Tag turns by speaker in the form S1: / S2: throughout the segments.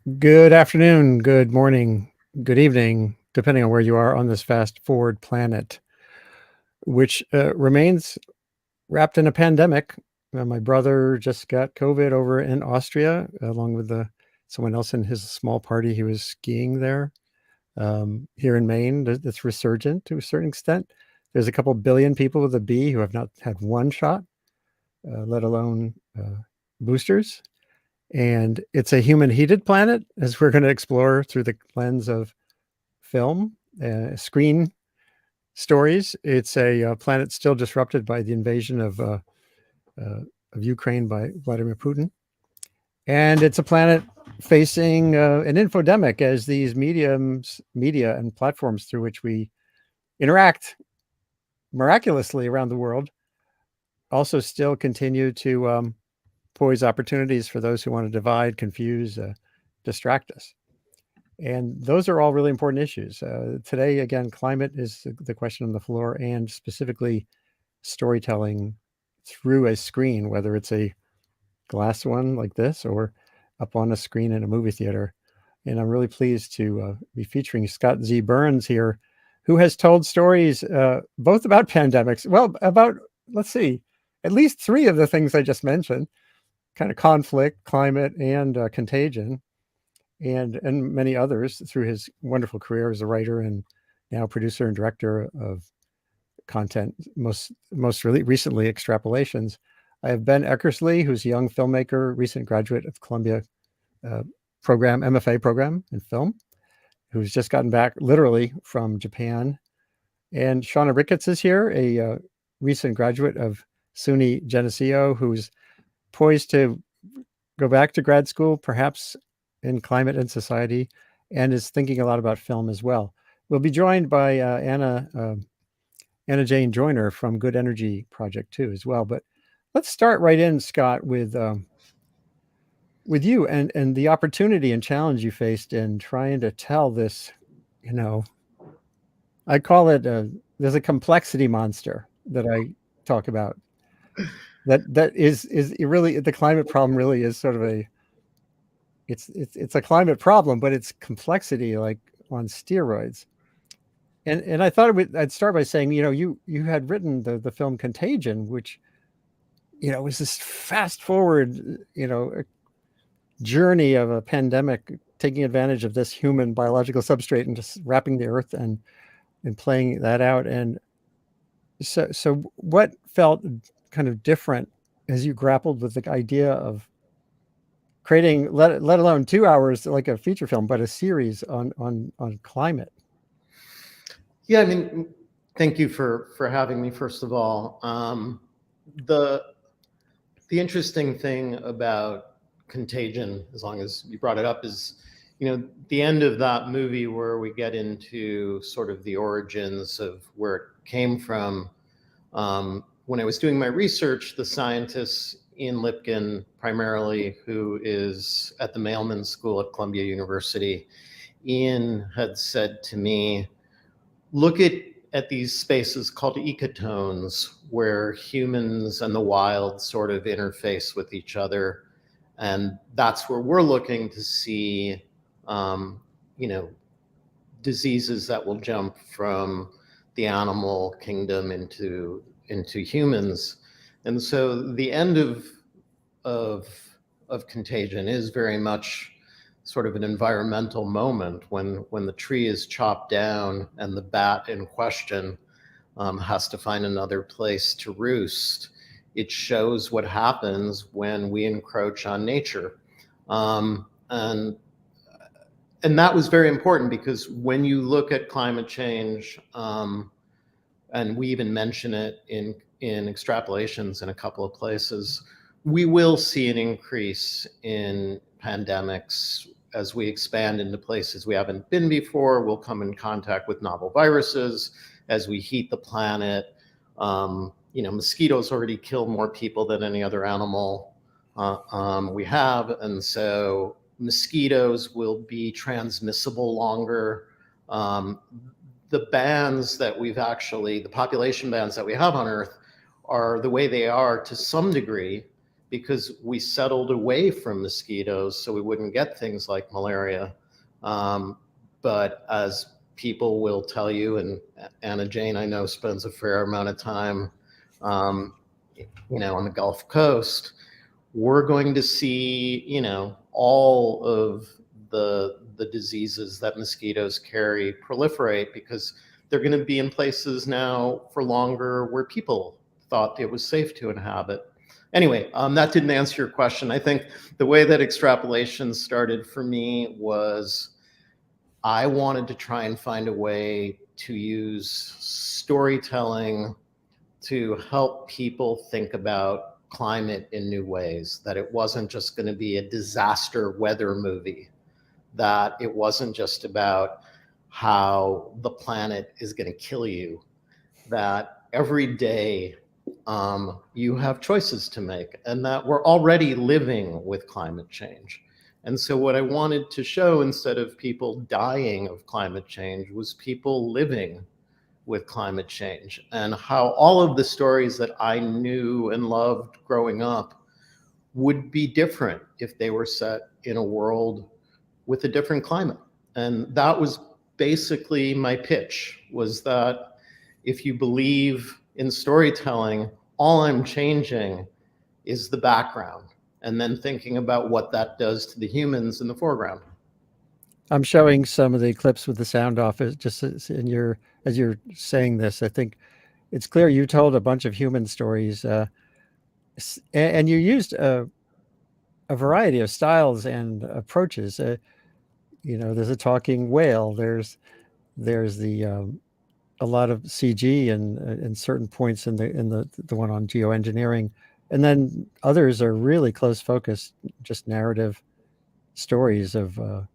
S1: Good afternoon, good morning, good evening, depending on where you are on this fast forward planet, which remains wrapped in a pandemic. My brother just got COVID over in Austria, along with someone else in his small party. He was skiing there. Here in Maine, it's resurgent to a certain extent. There's a couple billion people with a B who have not had one shot, let alone boosters. And it's a human heated planet, as we're going to explore through the lens of film, screen stories. It's a planet still disrupted by the invasion of Ukraine by Vladimir Putin. And it's a planet facing an infodemic as these media and platforms through which we interact miraculously around the world also still continue to poise opportunities for those who want to divide, confuse, distract us. And those are all really important issues. Today, again, climate is the question on the floor, and specifically storytelling through a screen, whether it's a glass one like this or up on a screen in a movie theater. And I'm really pleased to be featuring Scott Z. Burns here, who has told stories both about pandemics, well, about, let's see, at least three of the things I just mentioned, kind of conflict, climate, and Contagion, and many others through his wonderful career as a writer and now producer and director of content, most really recently Extrapolations. I have Ben Eckersley, who's a young filmmaker, recent graduate of Columbia program, MFA program in film, who's just gotten back literally from Japan. And Shauna Ricketts is here, a recent graduate of SUNY Geneseo, who's poised to go back to grad school, perhaps in climate and society, and is thinking a lot about film as well. We'll be joined by Anna Jane Joyner from Good Energy Project too, as well. But let's start right in, Scott, with you and the opportunity and challenge you faced in trying to tell this. You know, I call it there's a complexity monster that I talk about. That is really the climate problem. Really is sort of it's a climate problem, but it's complexity like on steroids. And I thought I'd start by saying, you had written the film Contagion, which was this fast forward, journey of a pandemic taking advantage of this human biological substrate and just wrapping the earth and playing that out. And so what felt kind of different as you grappled with the idea of creating, let alone 2 hours like a feature film, but a series on climate?
S2: Yeah, I mean, thank you for having me, first of all. The interesting thing about Contagion, as long as you brought it up, is the end of that movie where we get into sort of the origins of where it came from. When I was doing my research, the scientist Ian Lipkin, primarily, who is at the Mailman School at Columbia University, Ian had said to me, look at these spaces called ecotones, where humans and the wild sort of interface with each other. And that's where we're looking to see, diseases that will jump from the animal kingdom into humans. And so the end of Contagion is very much sort of an environmental moment when the tree is chopped down and the bat in question has to find another place to roost. It shows what happens when we encroach on nature. And that was very important, because when you look at climate change, and we even mention it in Extrapolations in a couple of places, we will see an increase in pandemics as we expand into places we haven't been before. We'll come in contact with novel viruses as we heat the planet. Mosquitoes already kill more people than any other animal we have, and so mosquitoes will be transmissible longer. The bands that the population bands that we have on Earth are the way they are to some degree because we settled away from mosquitoes so we wouldn't get things like malaria. But as people will tell you, and Anna Jane, I know, spends a fair amount of time, on the Gulf Coast, we're going to see, all of the diseases that mosquitoes carry proliferate, because they're going to be in places now for longer where people thought it was safe to inhabit. Anyway, that didn't answer your question. I think the way that Extrapolations started for me was I wanted to try and find a way to use storytelling to help people think about climate in new ways, that it wasn't just going to be a disaster weather movie, that it wasn't just about how the planet is going to kill you, that every day you have choices to make, and that we're already living with climate change. And so what I wanted to show, instead of people dying of climate change, was people living with climate change, and how all of the stories that I knew and loved growing up would be different if they were set in a world with a different climate. And that was basically my pitch, was that if you believe in storytelling, all I'm changing is the background, and then thinking about what that does to the humans in the foreground.
S1: I'm showing some of the clips with the sound off. Just as you're saying this, I think it's clear you told a bunch of human stories, and you used a variety of styles and approaches. There's a talking whale. There's a lot of CG and in certain points in the one on geoengineering, and then others are really close focused, just narrative stories of a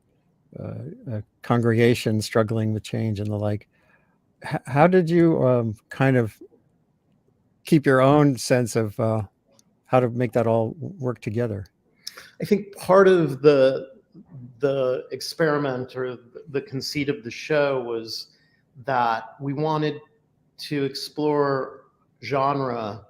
S1: congregation struggling with change and the like. How did you kind of keep your own sense of how to make that all work together?
S2: I think part of the experiment, or the conceit of the show, was that we wanted to explore genre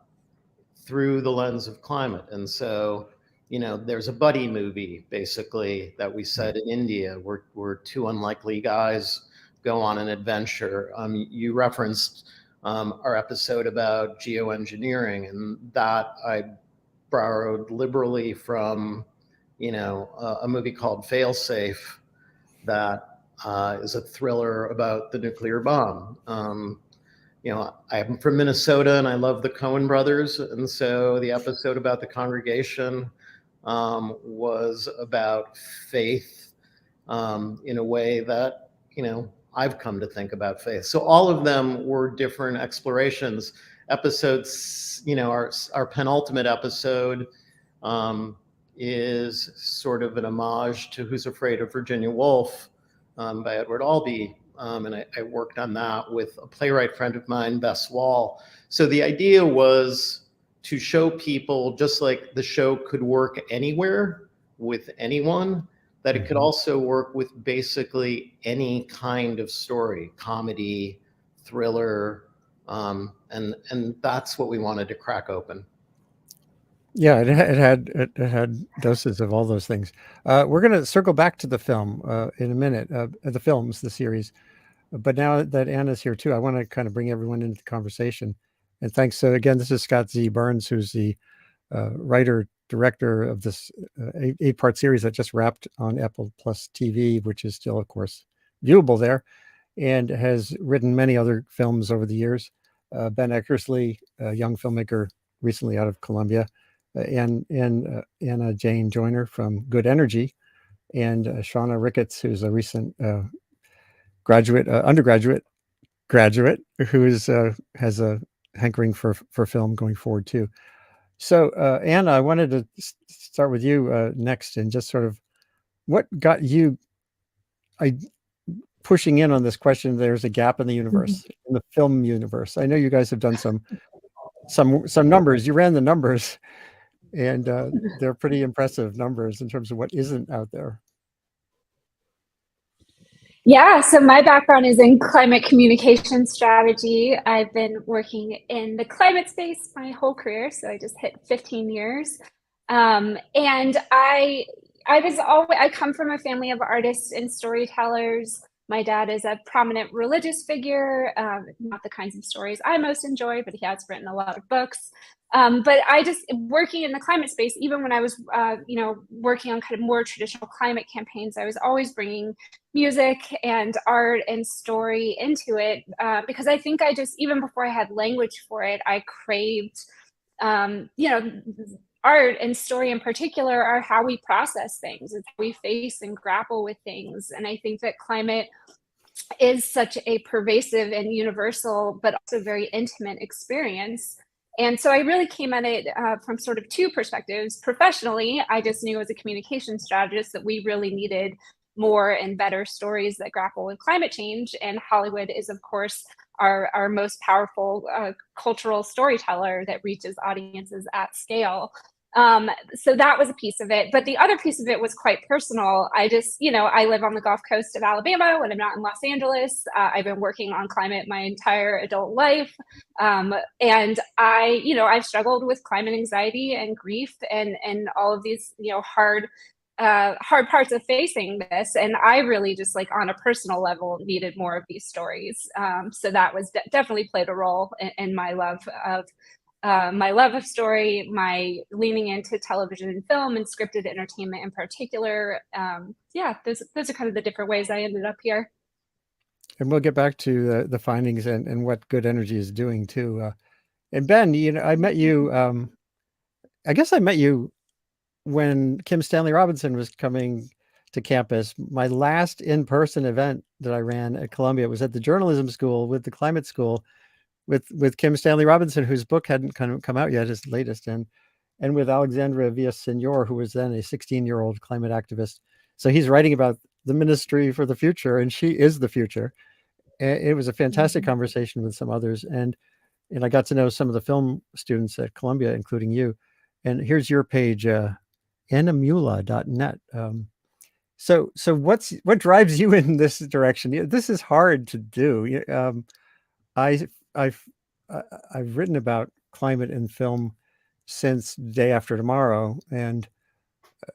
S2: through the lens of climate. And so, there's a buddy movie basically that we set in India, where two unlikely guys go on an adventure. You referenced our episode about geoengineering, and that I borrowed liberally from a movie called Failsafe, that is a thriller about the nuclear bomb. I'm from Minnesota and I love the Coen brothers. And so the episode about the congregation was about faith in a way that, I've come to think about faith. So all of them were different explorations. Episodes, our penultimate episode is sort of an homage to Who's Afraid of Virginia Woolf by Edward Albee. And I worked on that with a playwright friend of mine, Bess Wall. So the idea was to show people, just like the show could work anywhere with anyone, that it could also work with basically any kind of story, comedy, thriller, and that's what we wanted to crack open.
S1: Yeah, it had doses of all those things. We're going to circle back to the film in a minute, the films, the series. But now that Anna's here too, I want to kind of bring everyone into the conversation. And thanks. So again, this is Scott Z. Burns, who's the writer, director of this 8-part series that just wrapped on Apple Plus TV, which is still, of course, viewable there, and has written many other films over the years. Ben Eckersley, a young filmmaker recently out of Columbia, and Anna Jane Joyner from Good Energy, and Shauna Ricketts, who's a recent undergraduate graduate who has a hankering for film going forward too. So Anna, I wanted to start with you next, and just sort of what got you pushing in on this question. There's a gap in the universe, in the film universe. I know you guys have done some numbers. You ran the numbers, and they're pretty impressive numbers in terms of what isn't out there.
S3: Yeah, so my background is in climate communication strategy. I've been working in the climate space my whole career, so I just hit 15 years. And I come from a family of artists and storytellers. My dad is a prominent religious figure, not the kinds of stories I most enjoy, but he has written a lot of books. But I just working in the climate space, even when I was, working on kind of more traditional climate campaigns, I was always bringing music and art and story into it, because I think even before I had language for it, I craved, art and story in particular are how we process things. It's how we face and grapple with things. And I think that climate is such a pervasive and universal, but also very intimate experience. And so I really came at it from sort of two perspectives. Professionally, I just knew as a communication strategist that we really needed more and better stories that grapple with climate change. And Hollywood is, of course, our most powerful cultural storyteller that reaches audiences at scale. So that was a piece of it. But the other piece of it was quite personal. I live on the Gulf Coast of Alabama when I'm not in Los Angeles. I've been working on climate my entire adult life. And I've struggled with climate anxiety and grief and all of these, hard parts of facing this. And I really just on a personal level needed more of these stories. So that was definitely played a role in my love of story, my leaning into television and film and scripted entertainment in particular. Those are kind of the different ways I ended up here.
S1: And we'll get back to the findings and what good energy is doing too. And Ben, I met you. I guess I met you when Kim Stanley Robinson was coming to campus. My last in-person event that I ran at Columbia was at the journalism school with the climate school, with Kim Stanley Robinson, whose book hadn't come out yet, his latest, and with Alexandra Villaseñor, who was then a 16-year-old climate activist. So he's writing about the ministry for the future, and she is the future. And it was a fantastic conversation with some others, and I got to know some of the film students at Columbia, including you. And here's your page, anamula.net. So what drives you in this direction? This is hard to do. I've written about climate and film since Day After Tomorrow and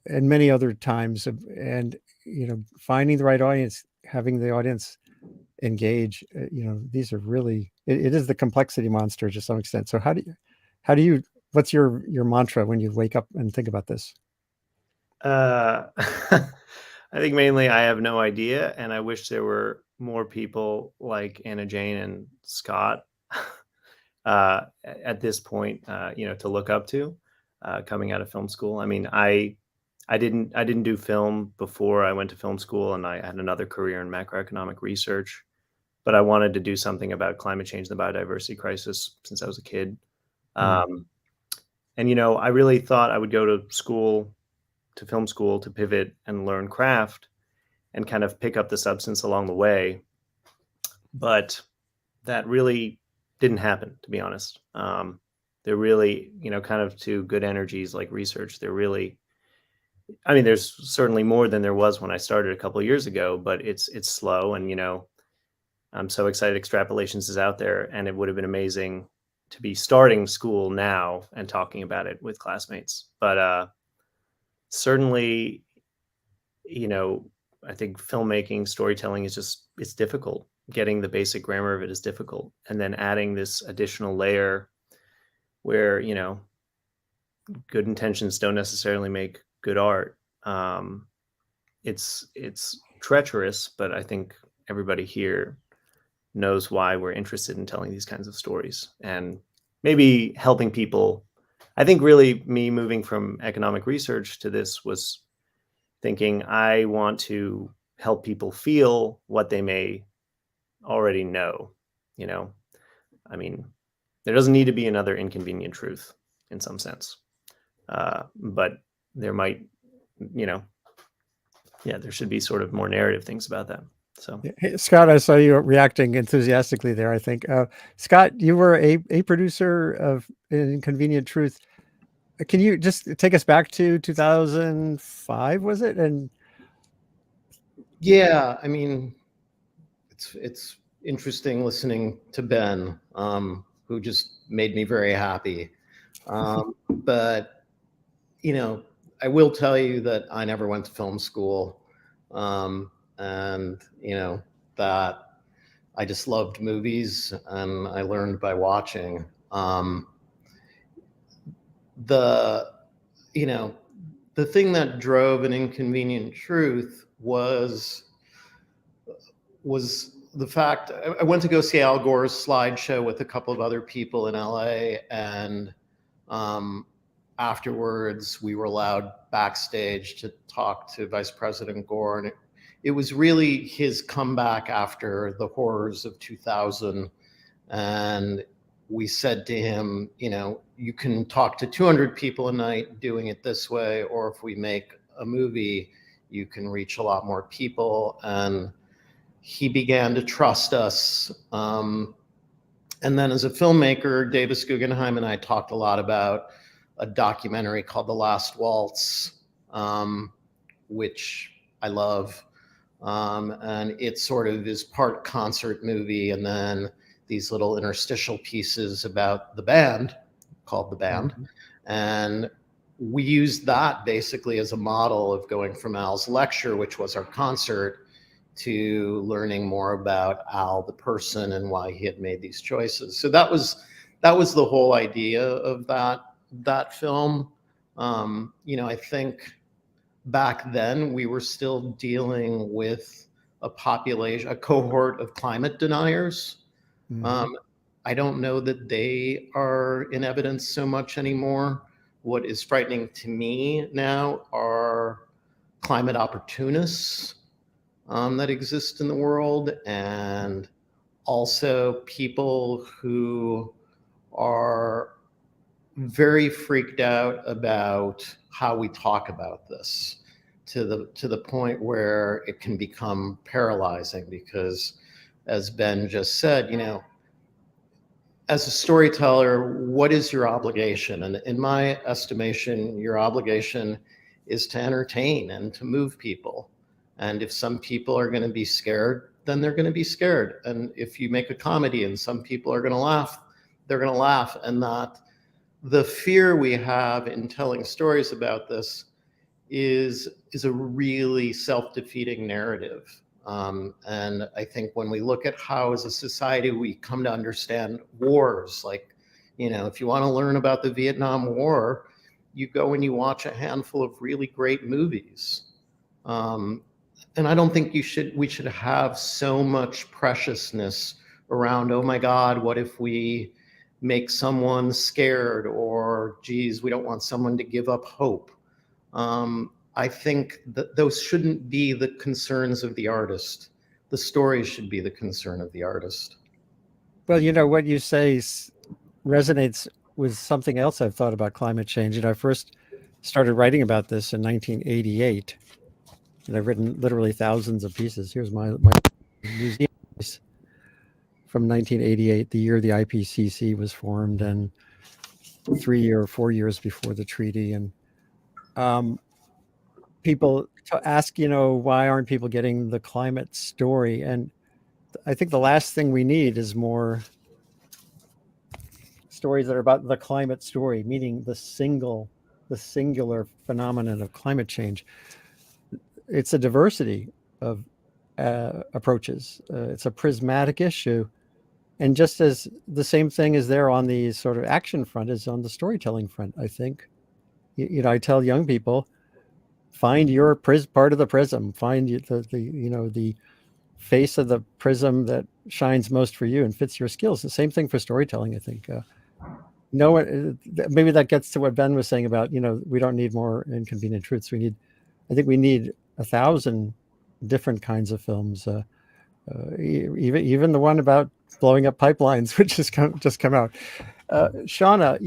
S1: many other times, and finding the right audience, having the audience engage. These are really it is the complexity monster to some extent. So how do you what's your mantra when you wake up and think about this?
S4: I think mainly I have no idea, and I wish there were more people like Anna Jane and Scott at this point, to look up to, coming out of film school. I mean, I didn't do film before I went to film school, and I had another career in macroeconomic research, but I wanted to do something about climate change and the biodiversity crisis since I was a kid. And I really thought I would go to film school to pivot and learn craft and kind of pick up the substance along the way. But that really didn't happen, to be honest. They're really, kind of to good energies like research. There's certainly more than there was when I started a couple of years ago, but it's slow. And, I'm so excited Extrapolations is out there, and it would have been amazing to be starting school now and talking about it with classmates. But certainly, I think filmmaking, storytelling it's difficult. Getting the basic grammar of it is difficult. And then adding this additional layer where, good intentions don't necessarily make good art. It's treacherous, but I think everybody here knows why we're interested in telling these kinds of stories and maybe helping people. I think really me moving from economic research to this was thinking I want to help people feel what they may already know. I mean, there doesn't need to be another inconvenient truth in some sense, but there might, there should be sort of more narrative things about that. So,
S1: hey, Scott, I saw you reacting enthusiastically there. I think, Scott, you were a producer of Inconvenient Truth. Can you just take us back to 2005? Was it? And
S2: yeah, I mean, it's interesting listening to Ben, who just made me very happy. But I will tell you that I never went to film school. And, that I just loved movies and I learned by watching. The, the thing that drove An Inconvenient Truth was the fact I went to go see Al Gore's slideshow with a couple of other people in LA, and afterwards we were allowed backstage to talk to Vice President Gore, and it was really his comeback after the horrors of 2000. And we said to him, you can talk to 200 people a night doing it this way, or if we make a movie, you can reach a lot more people. And he began to trust us. And then as a filmmaker, Davis Guggenheim and I talked a lot about a documentary called The Last Waltz, which I love. And it sort of is part concert movie and then these little interstitial pieces about the band called The Band. Mm-hmm. And we used that basically as a model of going from Al's lecture, which was our concert, to learning more about Al, the person, and why he had made these choices. So that was the whole idea of that film. I think back then we were still dealing with a cohort of climate deniers. Mm-hmm. I don't know that they are in evidence so much anymore. What is frightening to me now are climate opportunists that exist in the world, and also people who are very freaked out about how we talk about this, to the point where it can become paralyzing, because as Ben just said, as a storyteller, what is your obligation? And in my estimation, your obligation is to entertain and to move people. And if some people are going to be scared, then they're going to be scared. And if you make a comedy and some people are going to laugh, they're going to laugh. And that the fear we have in telling stories about this is a really self-defeating narrative. And I think when we look at how as a society we come to understand wars, like, if you want to learn about the Vietnam War, you go and you watch a handful of really great movies. And I don't think we should have so much preciousness around, oh my God, what if we make someone scared, or geez, we don't want someone to give up hope. I think that those shouldn't be the concerns of the artist. The story should be the concern of the artist.
S1: Well, what you say resonates with something else I've thought about climate change. I first started writing about this in 1988, and I've written literally thousands of pieces. Here's my museum piece from 1988, the year the IPCC was formed, and 3 or 4 years before the treaty. And people ask, why aren't people getting the climate story? And I think the last thing we need is more stories that are about the climate story, meaning the singular phenomenon of climate change. It's a diversity of approaches. It's a prismatic issue. And just as the same thing is there on the sort of action front is on the storytelling front, I think. I tell young people, find your part of the prism, find the face of the prism that shines most for you and fits your skills. The same thing for storytelling, I think. Maybe that gets to what Ben was saying about, we don't need more Inconvenient Truths. I think we need 1,000 different kinds of films. Even the one about blowing up pipelines, which has just come out. Shauna,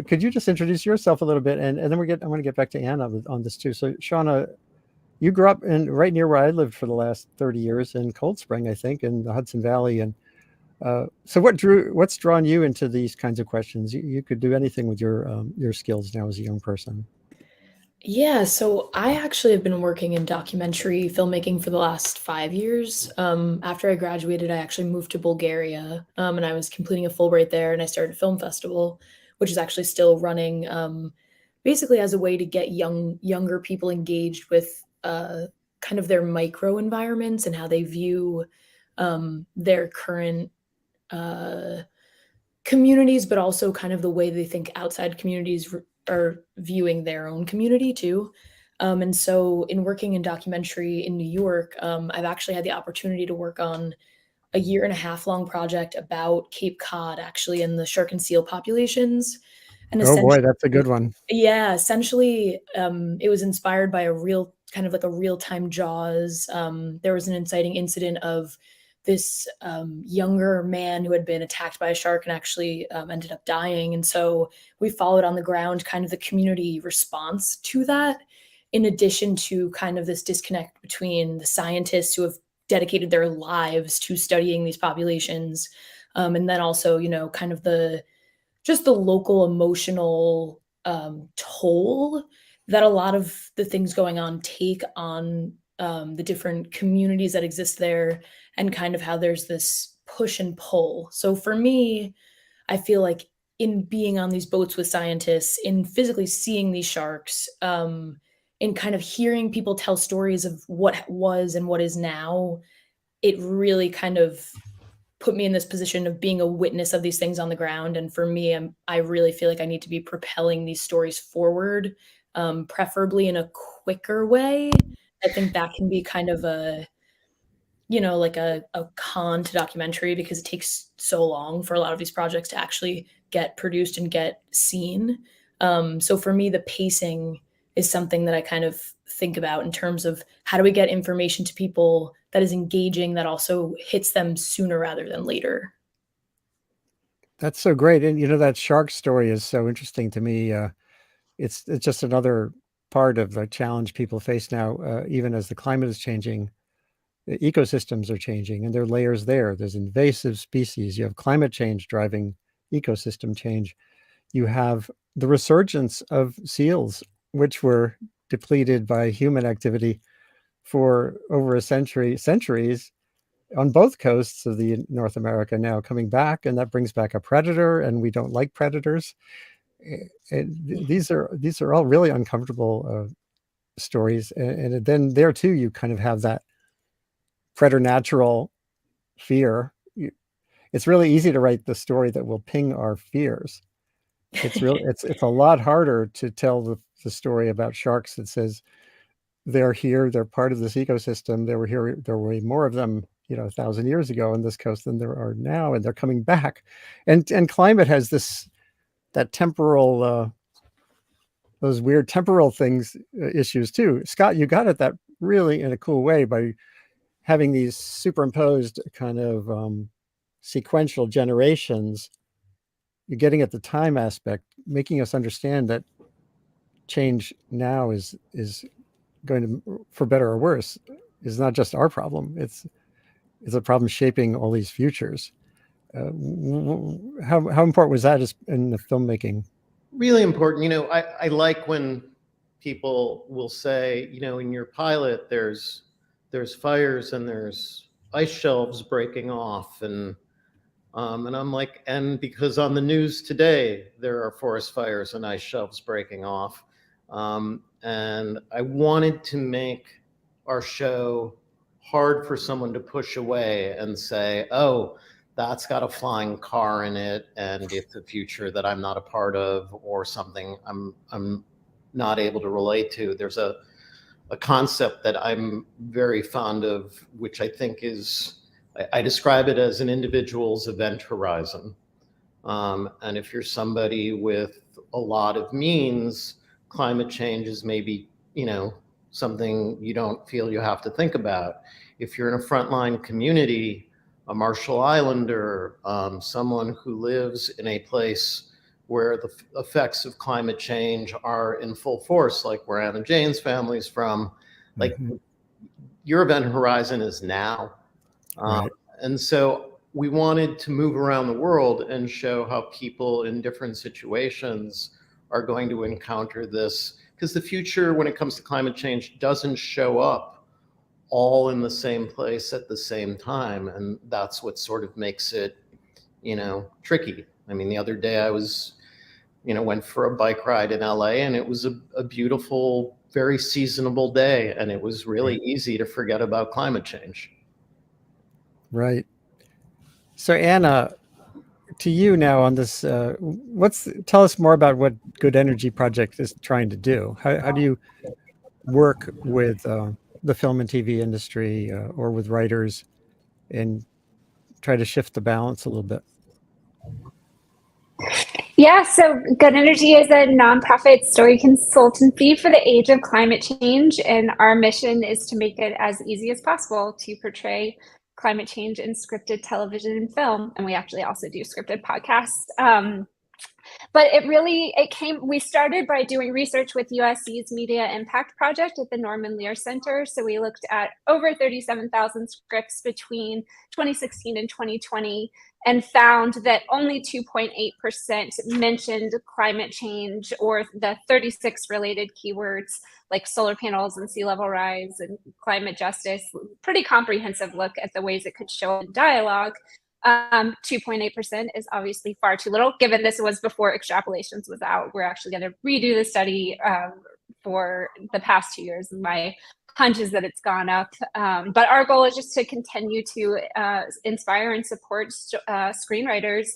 S1: could you just introduce yourself a little bit, and then I want to get back to Anna on this too. So Shauna, you grew up right near where I lived for the last 30 years in Cold Spring, I think, in the Hudson Valley. And so what's drawn you into these kinds of questions? You could do anything with your skills now as a young person.
S5: Yeah, so I actually have been working in documentary filmmaking for the last 5 years. After I graduated, I actually moved to Bulgaria, and I was completing a Fulbright there, and I started a film festival, which is actually still running basically as a way to get younger people engaged with kind of their micro environments and how they view their current communities, but also kind of the way they think outside communities are viewing their own community too. And so in working in documentary in New York, I've actually had the opportunity to work on a 1.5 year long project about Cape Cod, actually, and the shark and seal populations. And
S1: Oh boy,
S5: essentially,
S1: that's a good one.
S5: yeah, essentially, it was inspired by a real kind of like a real-time Jaws. There was an inciting incident of this younger man who had been attacked by a shark and actually ended up dying. And so we followed on the ground kind of the community response to that, in addition to kind of this disconnect between the scientists who have dedicated their lives to studying these populations, and then also, you know, kind of the just the local emotional toll that a lot of the things going on take on the different communities that exist there, and kind of how there's this push and pull. So for me, I feel like in being on these boats with scientists, in physically seeing these sharks, in kind of hearing people tell stories of what was and what is now, it really kind of put me in this position of being a witness of these things on the ground. And for me, I really feel like I need to be propelling these stories forward, preferably in a quicker way. I think that can be kind of a, you know, like a con to documentary, because it takes so long for a lot of these projects to actually get produced and get seen. So for me, the pacing is something that I kind of think about in terms of how do we get information to people that is engaging, that also hits them sooner rather than later.
S1: That's so great. And you know, that shark story is so interesting to me. It's just another part of the challenge people face now, even as the climate is changing. The ecosystems are changing, and there are layers there. There's invasive species. You have climate change driving ecosystem change. You have the resurgence of seals, which were depleted by human activity for over a centuries on both coasts of the North America, now coming back, and that brings back a predator, and we don't like predators. These are all really uncomfortable stories, and then there too you kind of have that preternatural fear. It's really easy to write the story that will ping our fears. It's a lot harder to tell the story about sharks that says they're here, they're part of this ecosystem. They were here, there were more of them, you know, 1,000 years ago on this coast than there are now, and they're coming back. And climate has that temporal, those weird temporal things, issues too. Scott, you got at that really in a cool way by having these superimposed kind of sequential generations. You're getting at the time aspect, making us understand that change now is going to, for better or worse, is not just our problem. It's a problem shaping all these futures. How important was that in the filmmaking?
S2: Really important. You know, I like when people will say, you know, in your pilot, there's fires and there's ice shelves breaking off, and I'm like, and because on the news today there are forest fires and ice shelves breaking off, and I wanted to make our show hard for someone to push away and say, oh, that's got a flying car in it, and it's a future that I'm not a part of, or something I'm not able to relate to. There's a concept that I'm very fond of, which I think is, I describe it as an individual's event horizon. And if you're somebody with a lot of means, climate change is maybe, you know, something you don't feel you have to think about. If you're in a frontline community, a Marshall Islander, someone who lives in a place where the effects of climate change are in full force, like where Anna Jane's family's from, like your event horizon is now.
S1: Right.
S2: And so we wanted to move around the world and show how people in different situations are going to encounter this, because the future when it comes to climate change doesn't show up all in the same place at the same time. And that's what sort of makes it, you know, tricky. I mean, the other day I was went for a bike ride in LA, and it was a beautiful, very seasonable day, and it was really easy to forget about climate change.
S1: Right. So Anna, to you now on this, tell us more about what Good Energy Project is trying to do. How do you work with the film and TV industry or with writers and try to shift the balance a little bit?
S3: Yeah, so Good Energy is a nonprofit story consultancy for the age of climate change, and our mission is to make it as easy as possible to portray climate change in scripted television and film. And we actually also do scripted podcasts. But we started by doing research with USC's Media Impact Project at the Norman Lear Center. So we looked at over 37,000 scripts between 2016 and 2020 and found that only 2.8% mentioned climate change or the 36 related keywords like solar panels and sea level rise and climate justice. Pretty comprehensive look at the ways it could show in dialogue. 2.8% is obviously far too little, given this was before Extrapolations was out. We're actually going to redo the study for the past 2 years, and my hunch is that it's gone up. But our goal is just to continue to inspire and support screenwriters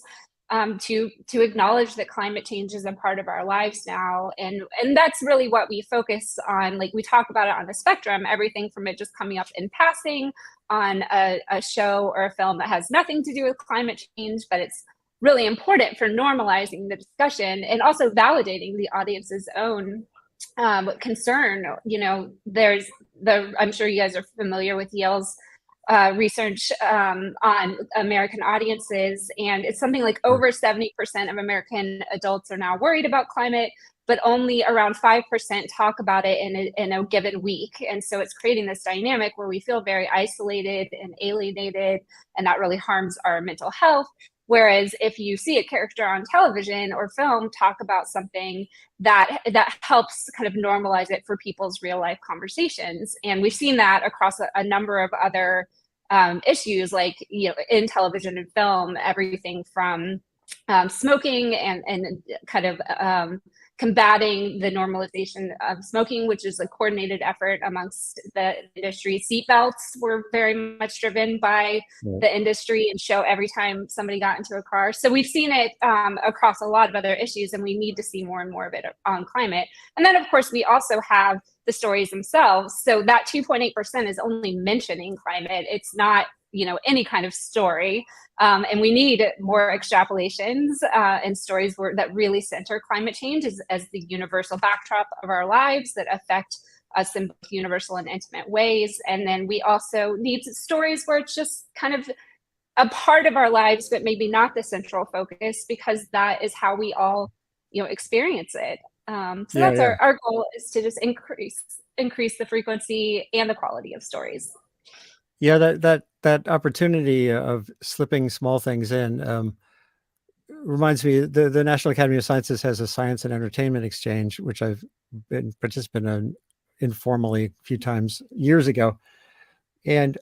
S3: to acknowledge that climate change is a part of our lives now. And that's really what we focus on. Like, we talk about it on the spectrum, everything from it just coming up in passing on a show or a film that has nothing to do with climate change, but it's really important for normalizing the discussion and also validating the audience's own concern. I'm sure you guys are familiar with Yale's research on American audiences, and it's something like over 70% of American adults are now worried about climate, but only around 5% talk about it in a given week. And so it's creating this dynamic where we feel very isolated and alienated, and that really harms our mental health. Whereas if you see a character on television or film talk about something that helps kind of normalize it for people's real life conversations. And we've seen that across a number of other issues, like, in television and film, everything from smoking and kind of combating the normalization of smoking, which is a coordinated effort amongst the industry. Seatbelts were very much driven by the industry and show every time somebody got into a car. So we've seen it across a lot of other issues, and we need to see more and more of it on climate. And then, of course, we also have the stories themselves. So that 2.8% is only mentioning climate. It's not, any kind of story. And we need more extrapolations and stories that really center climate change as the universal backdrop of our lives that affect us in both universal and intimate ways. And then we also need stories where it's just kind of a part of our lives, but maybe not the central focus, because that is how we all, experience it. That's our goal, is to just increase the frequency and the quality of stories.
S1: Yeah, that opportunity of slipping small things in reminds me, the National Academy of Sciences has a science and entertainment exchange, which I've been participant in informally a few times years ago. And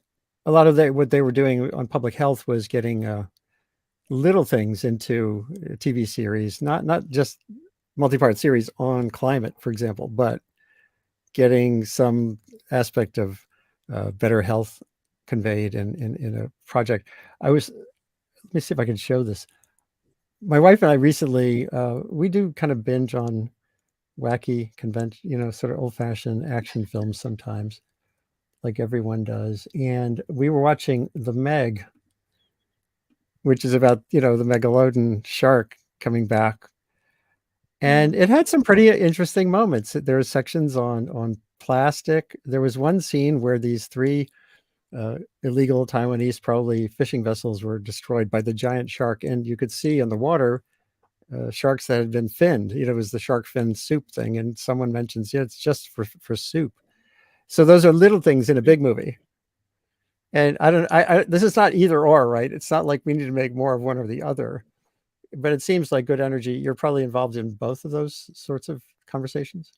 S1: a lot of what they were doing on public health was getting little things into a TV series, not just multi-part series on climate, for example, but getting some aspect of better health conveyed in a project. Let me see if I can show this. My wife and I recently, we do kind of binge on wacky convention, sort of old-fashioned action films sometimes, like everyone does. And we were watching The Meg, which is about, the megalodon shark coming back. And it had some pretty interesting moments. There are sections on plastic. There was one scene where these three illegal Taiwanese, probably fishing vessels, were destroyed by the giant shark. And you could see in the water sharks that had been finned. It was the shark fin soup thing. And someone mentions, it's just for soup. So those are little things in a big movie. And this is not either or, right? It's not like we need to make more of one or the other. But it seems like Good Energy, you're probably involved in both of those sorts of conversations.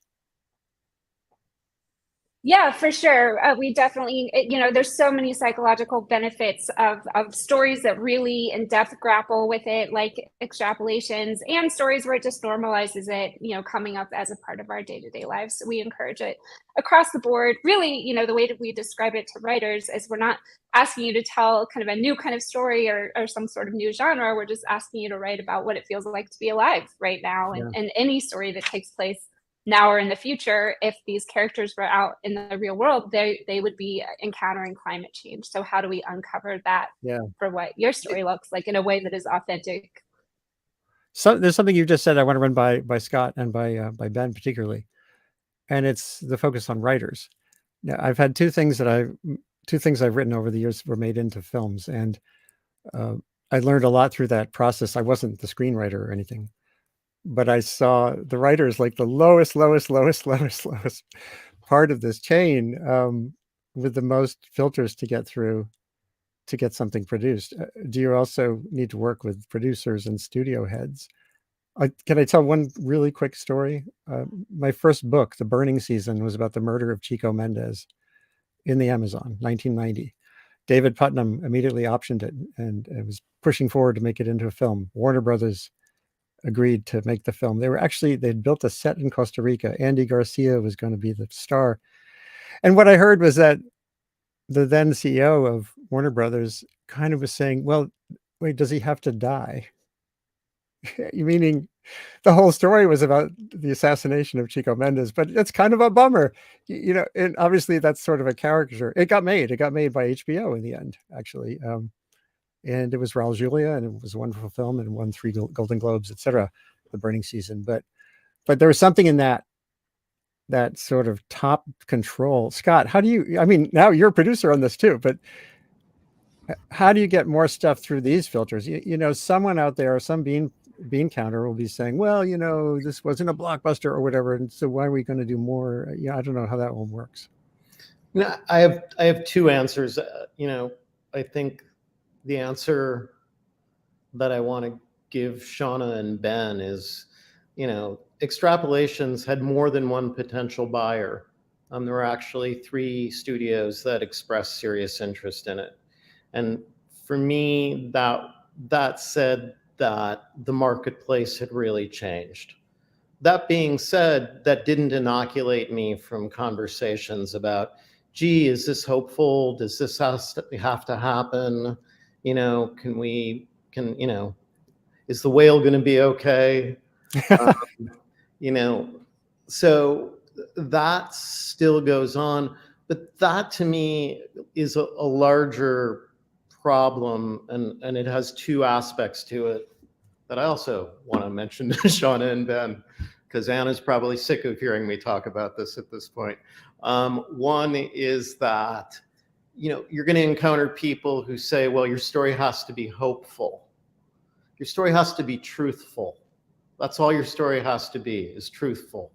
S3: Yeah, for sure. We definitely, there's so many psychological benefits of stories that really in depth grapple with it, like Extrapolations, and stories where it just normalizes it, coming up as a part of our day-to-day lives. So we encourage it across the board. Really, the way that we describe it to writers is we're not asking you to tell kind of a new kind of story or some sort of new genre. We're just asking you to write about what it feels like to be alive right now.
S1: Yeah.
S3: And any story that takes place now or in the future, if these characters were out in the real world, they would be encountering climate change. So how do we uncover that
S1: Yeah.
S3: for what your story looks like in a way that is authentic?
S1: So there's something you just said I want to run by Scott and by Ben particularly, and it's the focus on writers. Now, I've had two things I've written over the years were made into films, and I learned a lot through that process. I wasn't the screenwriter or anything, but I saw the writers like the lowest part of this chain, with the most filters to get through to get something produced. Do you also need to work with producers and studio heads? Can I tell one really quick story? My first book, The Burning Season, was about the murder of Chico Mendes in the Amazon, 1990. David Putnam immediately optioned it and was pushing forward to make it into a film. Warner Brothers agreed to make the film. They'd built a set in Costa Rica. Andy Garcia was going to be the star. And what I heard was that the then CEO of Warner Brothers kind of was saying, well, wait, does he have to die? Meaning the whole story was about the assassination of Chico Mendes, but it's kind of a bummer, and obviously that's sort of a caricature. It got made by HBO in the end, actually. And it was Raul Julia, and it was a wonderful film and won 3 Golden Globes, etc. The Burning Season. But there was something in that sort of top control. Scott, how do you, now you're a producer on this too, but how do you get more stuff through these filters? Someone out there, some bean counter will be saying, well, this wasn't a blockbuster or whatever, and so why are we going to do more? I don't know how that one works.
S2: I have two answers. I think the answer that I want to give Shauna and Ben is, Extrapolations had more than one potential buyer. There were actually 3 studios that expressed serious interest in it. And for me, that said that the marketplace had really changed. That being said, that didn't inoculate me from conversations about, gee, is this hopeful? Does this have to happen? Is the whale going to be okay? So that still goes on, but that to me is a larger problem, and it has 2 aspects to it that I also want to mention to Shauna and Ben, because Anna's probably sick of hearing me talk about this at this point. One is that, you're going to encounter people who say, well, your story has to be hopeful. Your story has to be truthful. That's all your story has to be, is truthful.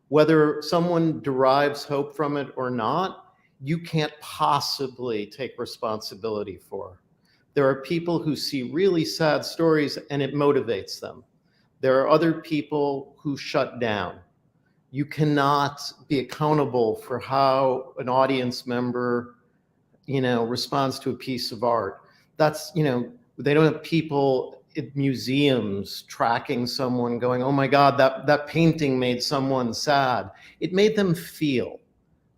S2: Whether someone derives hope from it or not, you can't possibly take responsibility for. There are people who see really sad stories and it motivates them. There are other people who shut down. You cannot be accountable for how an audience member, responds to a piece of art. That's, they don't have people at museums tracking someone going, oh my God, that painting made someone sad. It made them feel.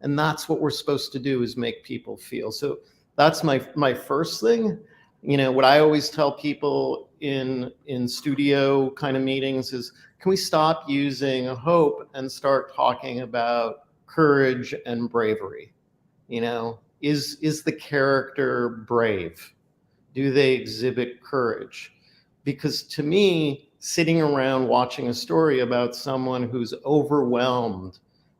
S2: And that's what we're supposed to do, is make people feel. So that's my first thing. What I always tell people in studio kind of meetings is, can we stop using hope and start talking about courage and bravery? Is the character brave? Do they exhibit courage? Because to me, sitting around watching a story about someone who's overwhelmed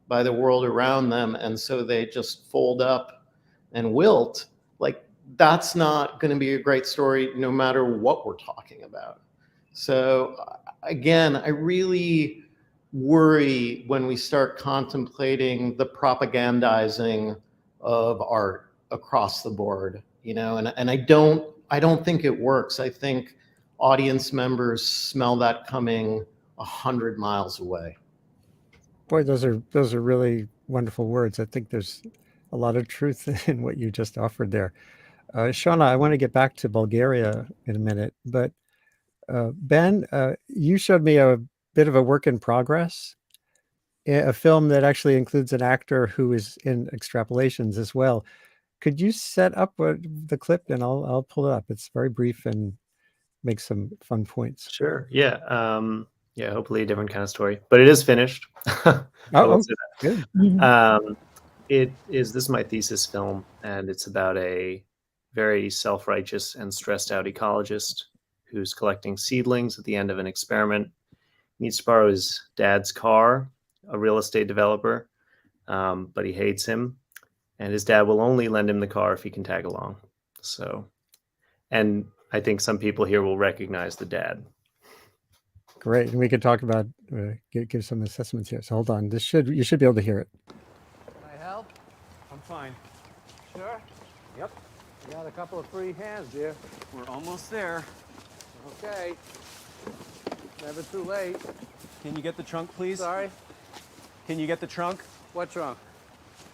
S2: by the world around them, and so they just fold up and wilt, like, that's not going to be a great story no matter what we're talking about. So again, I really worry when we start contemplating the propagandizing of art across the board, and I don't think it works. I think audience members smell that coming 100 miles away.
S1: Boy, those are really wonderful words. I think there's a lot of truth in what you just offered there. Shauna, I want to get back to Bulgaria in a minute, but Ben, you showed me a bit of a work in progress, a film that actually includes an actor who is in Extrapolations as well. Could you set up the clip, and I'll pull it up. It's very brief and makes some fun points.
S4: Sure. Yeah. Yeah. Hopefully a different kind of story, but it is finished. I will say that.
S1: Good.
S4: This is my thesis film, and it's about a very self-righteous and stressed out ecologist who's collecting seedlings at the end of an experiment. He needs to borrow his dad's car, a real estate developer, but he hates him, and his dad will only lend him the car if he can tag along. So, and I think some people here will recognize the dad.
S1: Great, and we could talk about give some assessments here. So hold on, you should be able to hear it.
S6: Can I help? I'm fine. Sure? Yep. You got a couple of free hands, dear. We're almost there. Okay. Never too late.
S7: Can you get the trunk, please?
S6: Sorry?
S7: Can you get the trunk?
S6: What trunk?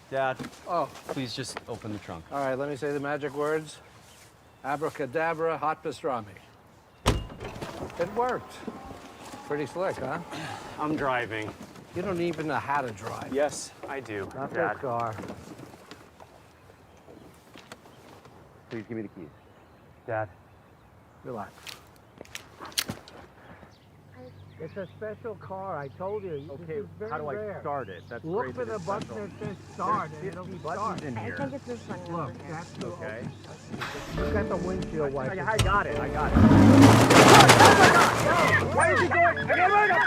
S7: Dad,
S6: Oh,
S7: please just open the trunk.
S6: all right, let me say the magic words. Abracadabra, hot pastrami. It worked. Pretty slick, huh?
S7: I'm driving.
S6: You don't even know how to drive.
S7: Yes, I do.
S6: Not
S7: Dad,
S6: this car.
S7: please give me the keys. Dad.
S6: Relax. It's a special car, I told you.
S7: Okay,
S6: very
S7: how do I
S6: rare.
S7: start it? That's
S6: Look
S7: great
S6: for
S7: that
S6: the
S7: it's
S6: button
S7: special.
S6: that says start, and
S7: There's
S6: it'll
S7: 50
S6: start.
S7: buttons in
S8: I
S7: here.
S8: think it's this one.
S6: Look,
S8: over here.
S6: that's the...
S7: Okay.
S6: Look at the windshield wiper.
S7: I got it. I got it. Why is he going? I gotta back up.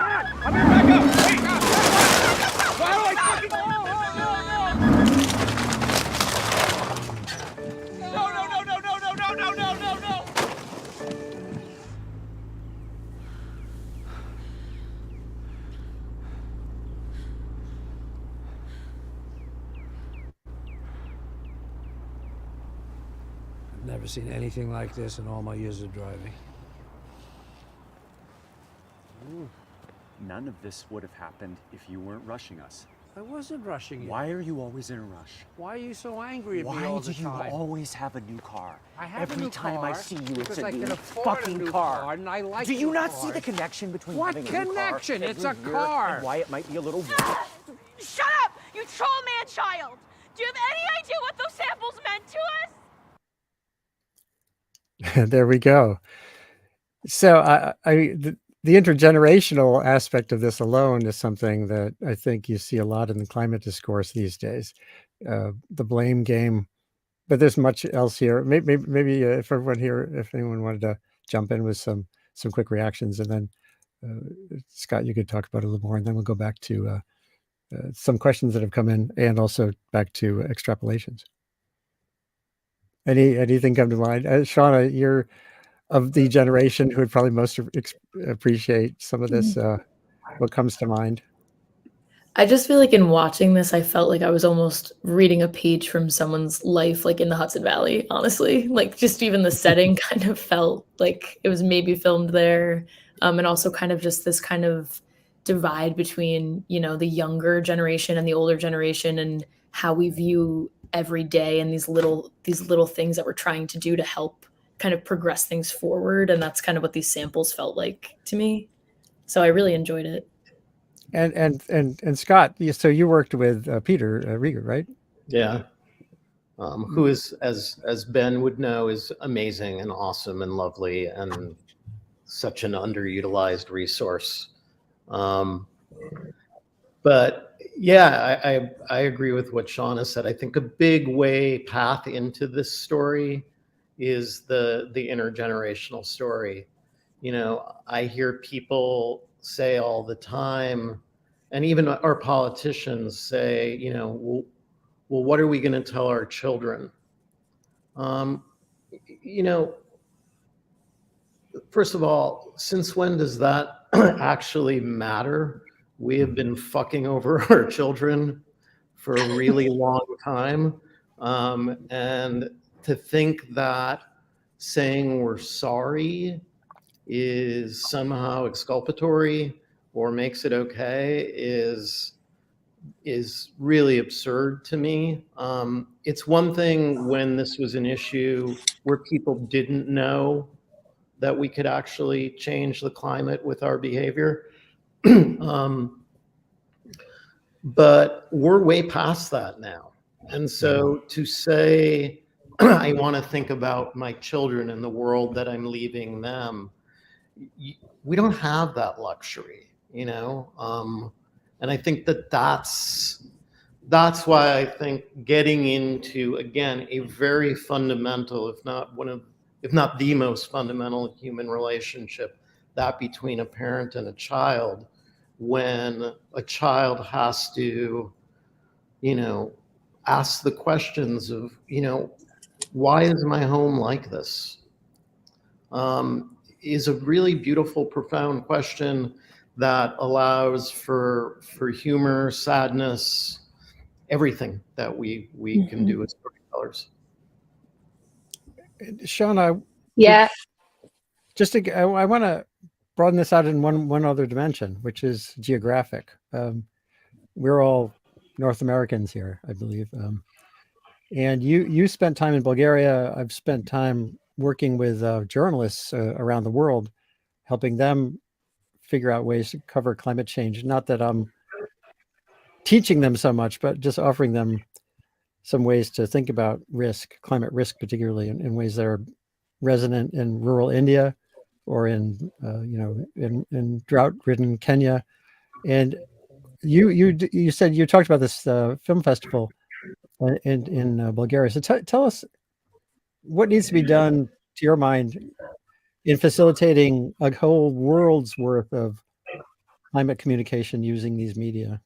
S7: I'm gonna back up. Wait. Why do I fucking? No.
S6: I've never seen anything like this in all my years of driving.
S9: None of this would have happened if you weren't rushing us.
S6: I wasn't rushing you.
S9: Why are you always in a rush?
S6: Why are you so angry at me
S9: Why
S6: all
S9: do
S6: the
S9: you
S6: time?
S9: always have a new car?
S6: I have
S9: Every
S6: a new
S9: time
S6: car
S9: I see you, it's
S6: because
S9: a
S6: I
S9: new
S6: can afford
S9: fucking
S6: a new
S9: car.
S6: and I like
S9: Do you
S6: new
S9: not see
S6: cars.
S9: the connection between
S6: What
S9: having a new car
S6: connection? It's
S9: every
S6: a
S9: year
S6: car.
S9: and why it might be a little...
S8: Shut up, you troll man child! Do you have any idea what those samples meant to us?
S1: There we go. So the intergenerational aspect of this alone is something that I think you see a lot in the climate discourse these days. The blame game, but there's much else here. Maybe if everyone here, if anyone wanted to jump in with some quick reactions, and then Scott, you could talk about it a little more, and then we'll go back to some questions that have come in, and also back to extrapolations. Anything come to mind? Shauna, you're of the generation who would probably most appreciate some of this. What comes to mind?
S5: I just feel like in watching this, I felt like I was almost reading a page from someone's life, like in the Hudson Valley, honestly. Like just even the setting kind of felt like it was maybe filmed there. And also kind of just this kind of divide between, you know, the younger generation and the older generation and how we view every day and these little things that we're trying to do to help kind of progress things forward. And that's kind of what these samples felt like to me. So I really enjoyed it.
S1: And Scott, so you worked with Peter Rieger, right?
S2: Yeah. Who is, as Ben would know, is amazing and awesome and lovely and such an underutilized resource. But yeah, I agree with what Shauna said. I think a big path into this story is the intergenerational story. You know, I hear people say all the time, and even our politicians say, you know, well, what are we going to tell our children? You know, first of all, since when does that actually matter? We have been fucking over our children for a really long time. And to think that saying we're sorry is somehow exculpatory or makes it okay is is really absurd to me. It's one thing when this was an issue where people didn't know that we could actually change the climate with our behavior. But we're way past that now. And so to say, I want to think about my children and the world that I'm leaving them, we don't have that luxury, you know? And I think that that's why I think getting into, again, a very fundamental, if not the most fundamental human relationship, that between a parent and a child, when a child has to, you know, ask the questions of, you know, why is my home like this? Is a really beautiful, profound question that allows for humor, sadness, everything that we can do as storytellers.
S1: Sean,
S3: Yeah.
S1: I want to broaden this out in one other dimension, which is geographic. We're all North Americans here, I believe. And you spent time in Bulgaria. I've spent time working with journalists around the world, helping them figure out ways to cover climate change. Not that I'm teaching them so much, but just offering them some ways to think about risk, climate risk, particularly in ways that are resonant in rural India or in in drought-ridden Kenya. And you said you talked about this film festival in Bulgaria. So tell us what needs to be done, to your mind, in facilitating a whole world's worth of climate communication using these media.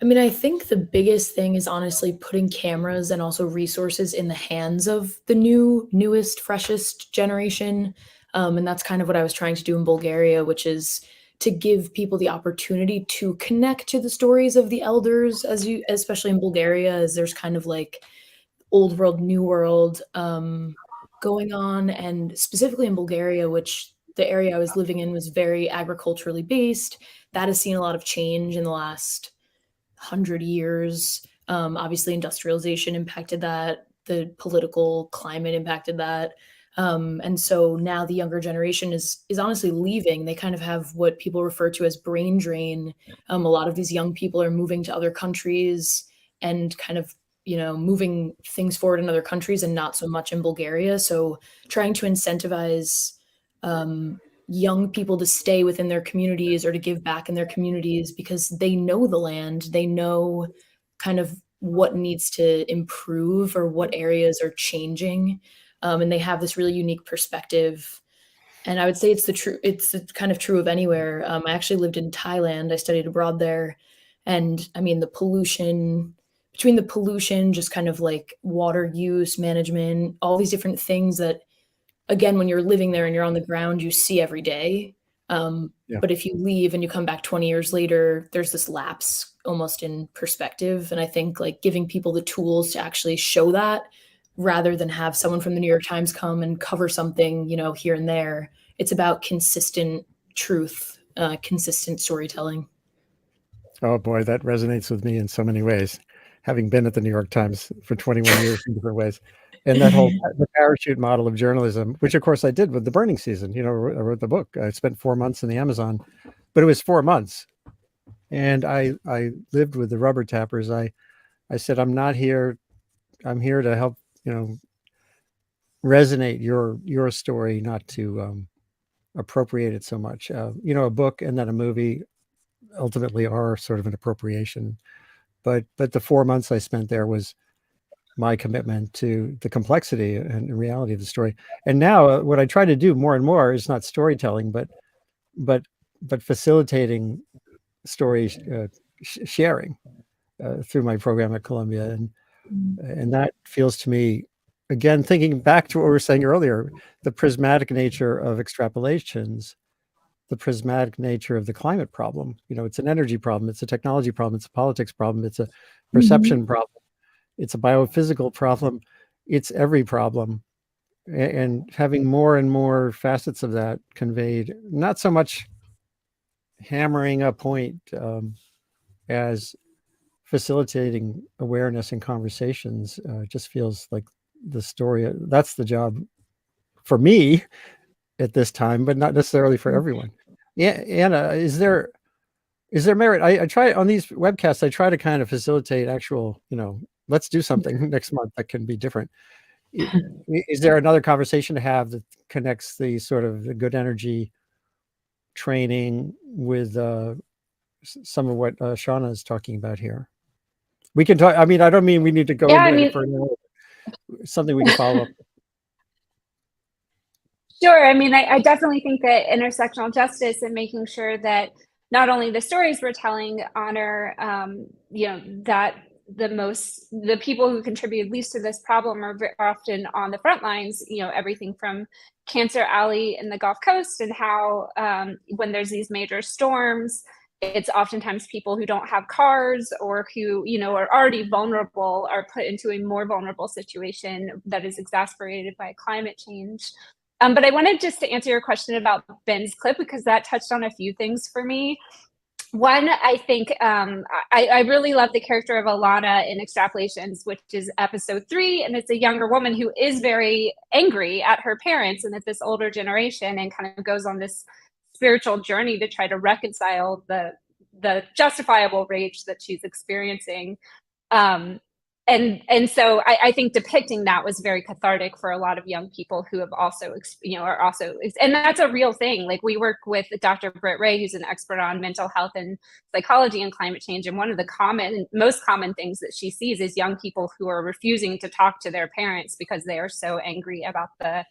S5: I mean, I think the biggest thing is honestly putting cameras and also resources in the hands of the newest, freshest generation. And that's kind of what I was trying to do in Bulgaria, which is to give people the opportunity to connect to the stories of the elders, especially in Bulgaria, as there's kind of like old world, new world going on. And specifically in Bulgaria, which the area I was living in was very agriculturally based, that has seen a lot of change in the last 100 years. Obviously, industrialization impacted that. The political climate impacted that. And so now the younger generation is honestly leaving. They kind of have what people refer to as brain drain. A lot of these young people are moving to other countries and kind of, moving things forward in other countries and not so much in Bulgaria. So trying to incentivize young people to stay within their communities or to give back in their communities because they know the land, they know kind of what needs to improve or what areas are changing. And they have this really unique perspective. And I would say it's kind of true of anywhere. I actually lived in Thailand. I studied abroad there. And I mean, between the pollution, just kind of like water use management, all these different things that, again, when you're living there and you're on the ground, you see every day. But if you leave and you come back 20 years later, there's this lapse almost in perspective. And I think like giving people the tools to actually show that rather than have someone from the New York Times come and cover something, here and there. It's about consistent truth, consistent storytelling.
S1: Oh boy, that resonates with me in so many ways, having been at the New York Times for 21 years in different ways. And that whole the parachute model of journalism, which of course I did with the burning season. I wrote the book. I spent 4 months in the Amazon, but it was 4 months. And I lived with the rubber tappers. I said, I'm not here. I'm here to help, resonate your story, not to appropriate it so much. A book and then a movie ultimately are sort of an appropriation. But the 4 months I spent there was my commitment to the complexity and reality of the story. And now what I try to do more and more is not storytelling, but facilitating story sharing through my program at Columbia. And that feels to me, again, thinking back to what we were saying earlier, the prismatic nature of extrapolations, the prismatic nature of the climate problem. It's an energy problem, it's a technology problem, it's a politics problem, it's a perception problem, it's a biophysical problem, it's every problem. And having more and more facets of that conveyed, not so much hammering a point as facilitating awareness and conversations just feels like the story. That's the job for me at this time, but not necessarily for everyone. Yeah, Anna, is there merit? I try on these webcasts, I try to kind of facilitate actual, let's do something next month that can be different. Is there another conversation to have that connects the sort of the good energy training with some of what Shauna is talking about here? We can talk. I mean, I don't mean we need to go into it for something we can follow up.
S3: Sure. I mean, I definitely think that intersectional justice and making sure that not only the stories we're telling honor, that the people who contribute least to this problem are often on the front lines, everything from Cancer Alley in the Gulf Coast and how when there's these major storms, it's oftentimes people who don't have cars or who, are already vulnerable are put into a more vulnerable situation that is exacerbated by climate change. But I wanted just to answer your question about Ben's clip, because that touched on a few things for me. One, I think I really love the character of Alana in Extrapolations, which is episode 3. And it's a younger woman who is very angry at her parents and at this older generation, and kind of goes on this spiritual journey to try to reconcile the justifiable rage that she's experiencing. And so I think depicting that was very cathartic for a lot of young people who have also, and that's a real thing. Like, we work with Dr. Britt Ray, who's an expert on mental health and psychology and climate change. And one of the most common things that she sees is young people who are refusing to talk to their parents because they are so angry about the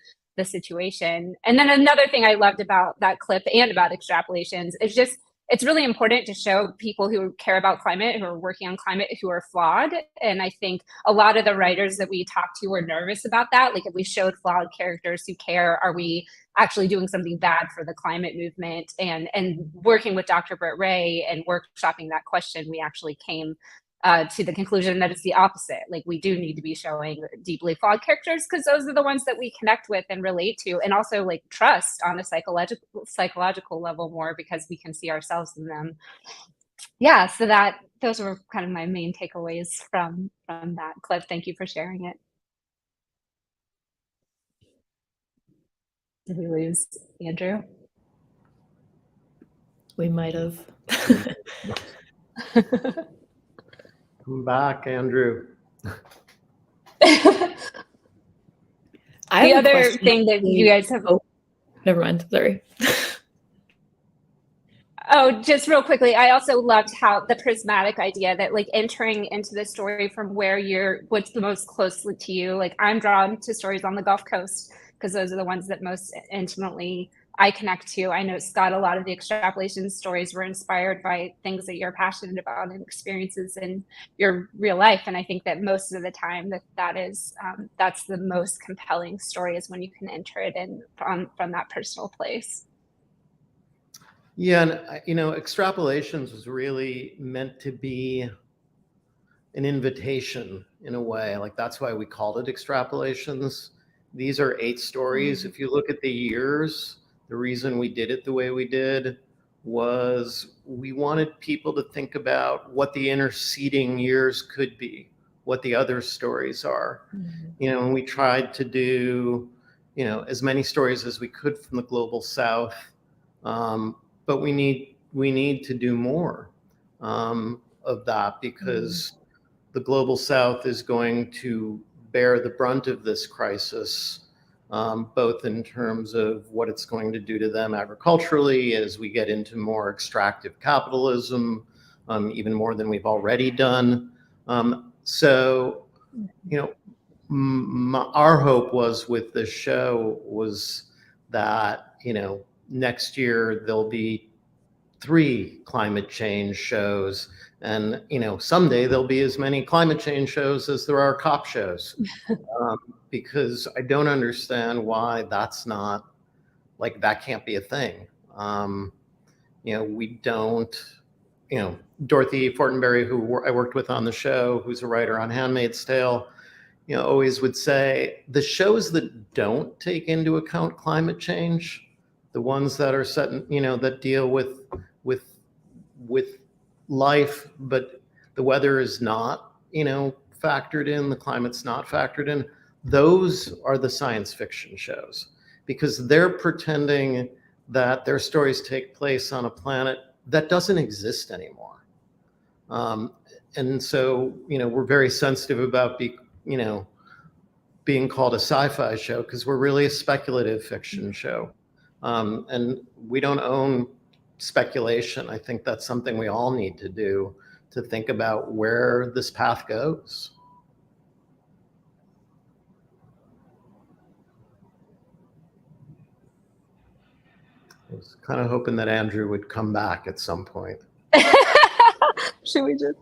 S3: situation. And then another thing I loved about that clip and about Extrapolations is just, it's really important to show people who care about climate, who are working on climate, who are flawed. And I think a lot of the writers that we talked to were nervous about that. Like, if we showed flawed characters who care, are we actually doing something bad for the climate movement? And working with Dr. Britt Ray and workshopping that question, we actually came to the conclusion that it's the opposite. Like, we do need to be showing deeply flawed characters because those are the ones that we connect with and relate to, and also like trust on a psychological level more, because we can see ourselves in them. Yeah, so those were kind of my main takeaways from that clip. Thank you for sharing it. Did we lose Andrew?
S5: We might have.
S2: Come back, Andrew.
S3: The other thing that you guys have...
S5: Oh, never mind. Sorry.
S3: Oh, just real quickly, I also loved how the prismatic idea that, like, entering into the story from what's the most closely to you. Like, I'm drawn to stories on the Gulf Coast because those are the ones that most intimately I connect to. I know, Scott, a lot of the Extrapolation stories were inspired by things that you're passionate about and experiences in your real life. And I think that most of the time that's the most compelling story, is when you can enter it in from that personal place.
S2: Yeah, and Extrapolations was really meant to be an invitation in a way. Like, that's why we called it Extrapolations. These are 8 stories. If you look at the years, the reason we did it the way we did was we wanted people to think about what the interceding years could be, what the other stories are. And we tried to do, as many stories as we could from the global South. But we need to do more of that, because the global South is going to bear the brunt of this crisis, both in terms of what it's going to do to them agriculturally as we get into more extractive capitalism, even more than we've already done. So, our hope was with this show was that, next year there'll be 3 climate change shows, and someday there'll be as many climate change shows as there are cop shows, because I don't understand why that's not, like, that can't be a thing. We don't, Dorothy Fortenberry, who I worked with on the show, who's a writer on Handmaid's Tale, always would say the shows that don't take into account climate change, the ones that are set in, that deal with life, but the weather is not, factored in, the climate's not factored in. Those are the science fiction shows, because they're pretending that their stories take place on a planet that doesn't exist anymore. And so, we're very sensitive about being called a sci-fi show, because we're really a speculative fiction show. And we don't own speculation. I think that's something we all need to do, to think about where this path goes. I was kind of hoping that Andrew would come back at some point.
S3: Should we just?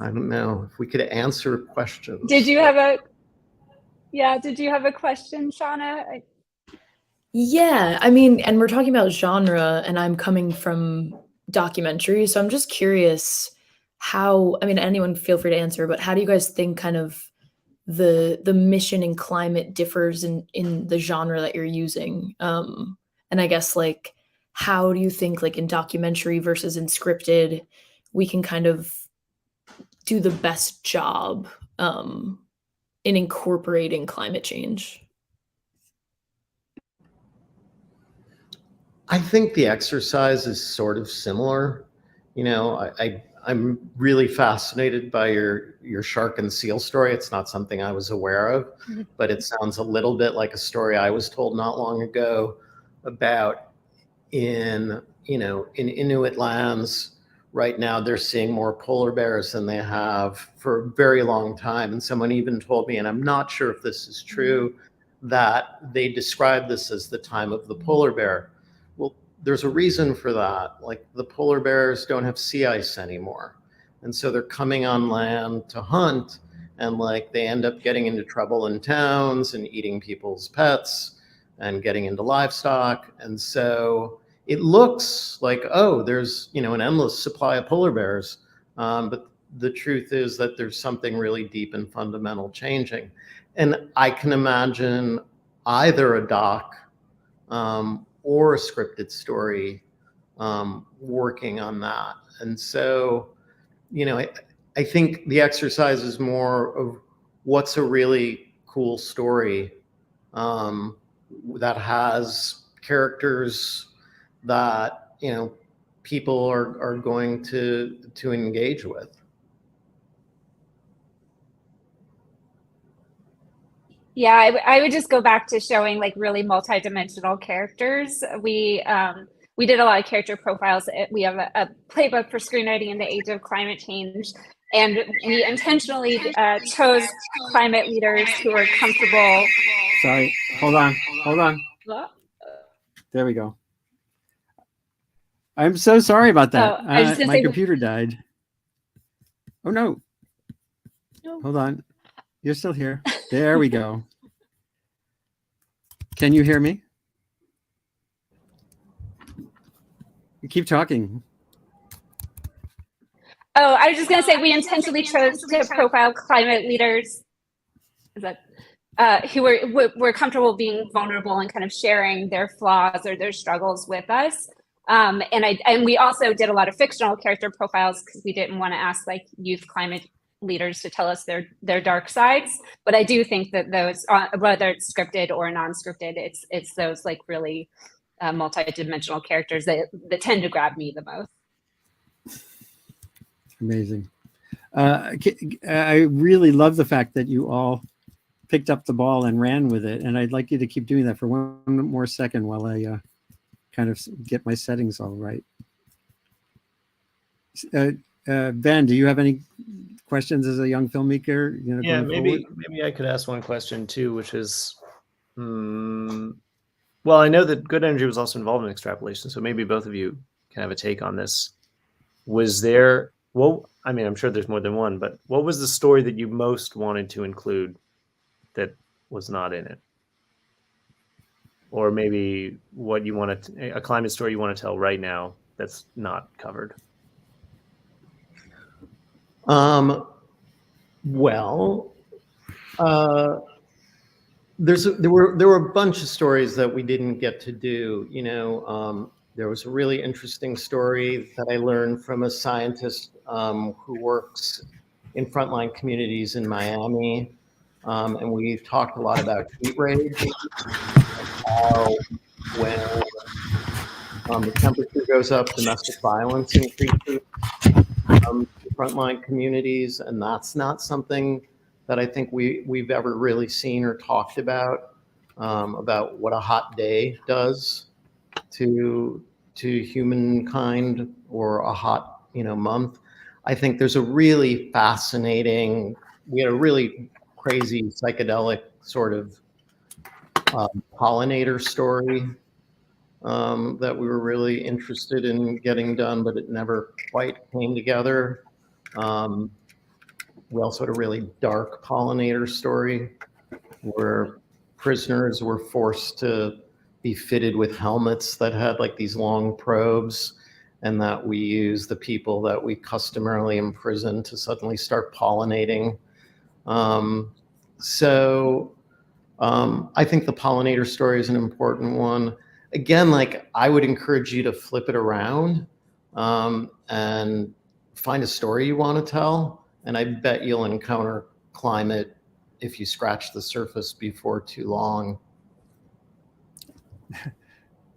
S2: I don't know if we could answer questions.
S3: Did you have a question, Shauna?
S5: Yeah, I mean, and we're talking about genre, and I'm coming from documentary, so I'm just curious how, I mean, anyone feel free to answer, but how do you guys think kind of the mission and climate differs in the genre that you're using? And I guess, like, how do you think, like, in documentary versus in scripted, we can kind of do the best job in incorporating climate change?
S2: I think the exercise is sort of similar. I'm really fascinated by your shark and seal story. It's not something I was aware of, but it sounds a little bit like a story I was told not long ago about in Inuit lands. Right now, they're seeing more polar bears than they have for a very long time. And someone even told me, and I'm not sure if this is true, that they describe this as the time of the polar bear. Well, there's a reason for that. Like, the polar bears don't have sea ice anymore. And so they're coming on land to hunt, and they end up getting into trouble in towns and eating people's pets and getting into livestock. And so it looks like, oh, there's, an endless supply of polar bears. But the truth is that there's something really deep and fundamental changing. And I can imagine either a doc or a scripted story working on that. And so, I think the exercise is more of what's a really cool story that has characters that people are going to engage with.
S3: Yeah, I would just go back to showing really multi-dimensional characters. We did a lot of character profiles. We have a playbook for screenwriting in the age of climate change, and we intentionally chose climate leaders who are comfortable.
S1: Sorry, hold on. There we go. I'm so sorry about that. My computer died. Oh no. Hold on. You're still here. There we go. Can you hear me? You keep talking.
S3: Oh, I was just going to say we intentionally chose to profile climate leaders who were comfortable being vulnerable and kind of sharing their flaws or their struggles with us. And we also did a lot of fictional character profiles because we didn't want to ask youth climate leaders to tell us their dark sides. But I do think that those, whether it's scripted or non-scripted, it's those really multi-dimensional characters that tend to grab me the most.
S1: Amazing. I really love the fact that you all picked up the ball and ran with it. And I'd like you to keep doing that for one more second while I kind of get my settings all right. Ben, do you have any questions as a young filmmaker?
S4: Yeah, maybe I could ask one question too, which is, well, I know that Good Energy was also involved in Extrapolations, so maybe both of you can have a take on this. Was there, well, I mean, I'm sure there's more than one, but what was the story that you most wanted to include that was not in it? Or maybe what you want to, a climate story you want to tell right now that's not covered?
S2: Well, there were a bunch of stories that we didn't get to do. There was a really interesting story that I learned from a scientist who works in frontline communities in Miami. And we talked a lot about heat rage, how when the temperature goes up, domestic violence increases in frontline communities. And that's not something that I think we've ever really seen or talked about what a hot day does to humankind, or a hot month. I think there's a really fascinating, we had a really crazy psychedelic sort of pollinator story that we were really interested in getting done, but it never quite came together. We also had a really dark pollinator story where prisoners were forced to be fitted with helmets that had like these long probes, and that we use the people that we customarily imprison to suddenly start pollinating. I think the pollinator story is an important one. Again, like, I would encourage you to flip it around and find a story you want to tell. And I bet you'll encounter climate if you scratch the surface before too long.